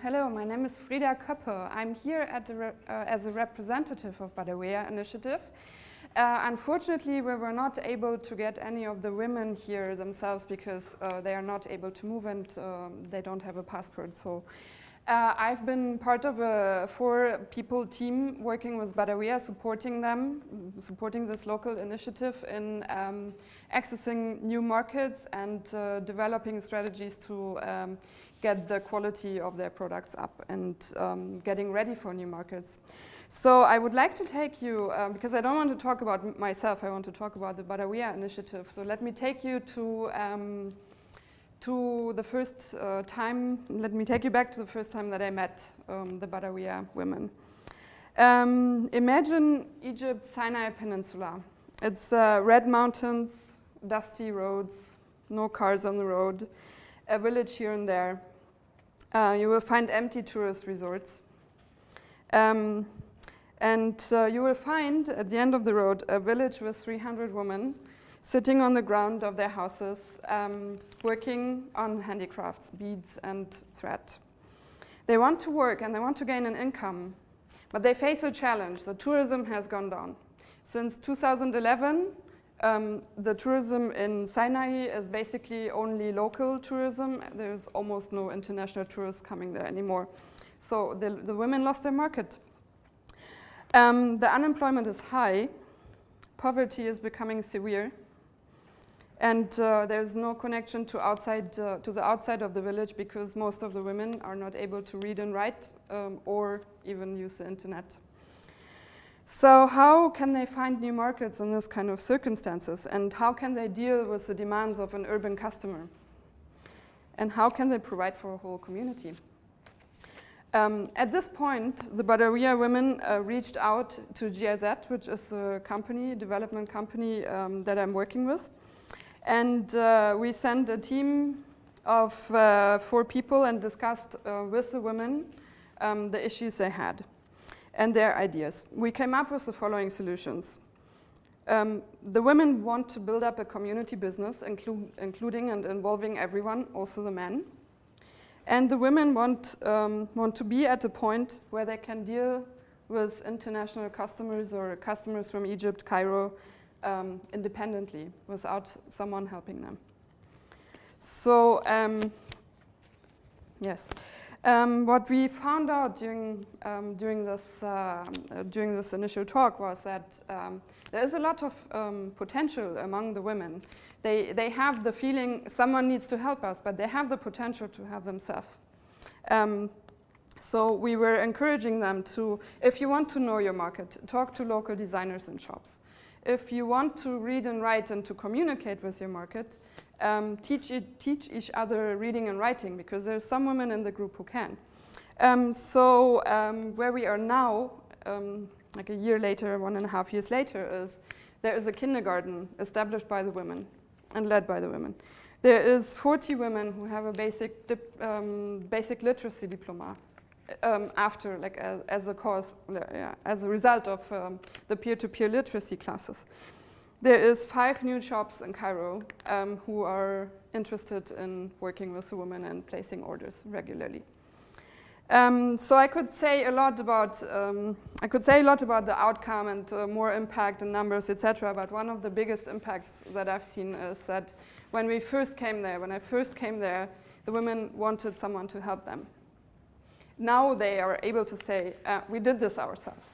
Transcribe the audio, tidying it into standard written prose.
Hello, my name is Frida Koppel. I'm here as a representative of BADAWEYA initiative. Unfortunately, we were not able to get any of the women here themselves because they are not able to move and they don't have a passport. So I've been part of a 4-people team working with BADAWEYA, supporting this local initiative in accessing new markets and developing strategies to get the quality of their products up and getting ready for new markets. So I would like to take you, because I don't want to talk about myself, I want to talk about the BADAWEYA initiative. So let me take you to the first time, let me take you back to the first time that I met the BADAWEYA women. Imagine Egypt's Sinai Peninsula. It's red mountains, dusty roads, no cars on the road, a village here and there. You will find empty tourist resorts. And you will find at the end of the road a village with 300 women sitting on the ground of their houses, working on handicrafts, beads and thread. They want to work and they want to gain an income, but they face a challenge. The tourism has gone down. Since 2011, the tourism in Sinai is basically only local tourism. There's almost no international tourists coming there anymore. So the women lost their market. The unemployment is high. Poverty is becoming severe. And there's no connection to the outside of the village because most of the women are not able to read and write or even use the internet. So how can they find new markets in this kind of circumstances? And how can they deal with the demands of an urban customer? And how can they provide for a whole community? At this point, the BADAWEYA women reached out to GIZ, which is a development company that I'm working with. And we sent a team of 4 people and discussed with the women the issues they had and their ideas. We came up with the following solutions. The women want to build up a community business, including and involving everyone, also the men. And the women want to be at a point where they can deal with international customers or customers from Egypt, Cairo, independently, without someone helping them. So, yes. What we found out during this initial talk was that there is a lot of potential among the women. They have the feeling someone needs to help us, but they have the potential to help themselves. So we were encouraging them to, if you want to know your market, talk to local designers and shops. If you want to read and write and to communicate with your market, teach each other reading and writing, because there's some women in the group who can. Where we are now, like a year later, 1.5 years later, is there is a kindergarten established by the women and led by the women. There is 40 women who have a basic literacy diploma after, like as a course, as a result of the peer-to-peer literacy classes. There is 5 new shops in Cairo who are interested in working with the women and placing orders regularly. So I could say a lot about the outcome and more impact and numbers, etc. But one of the biggest impacts that I've seen is that when I first came there, the women wanted someone to help them. Now they are able to say, we did this ourselves.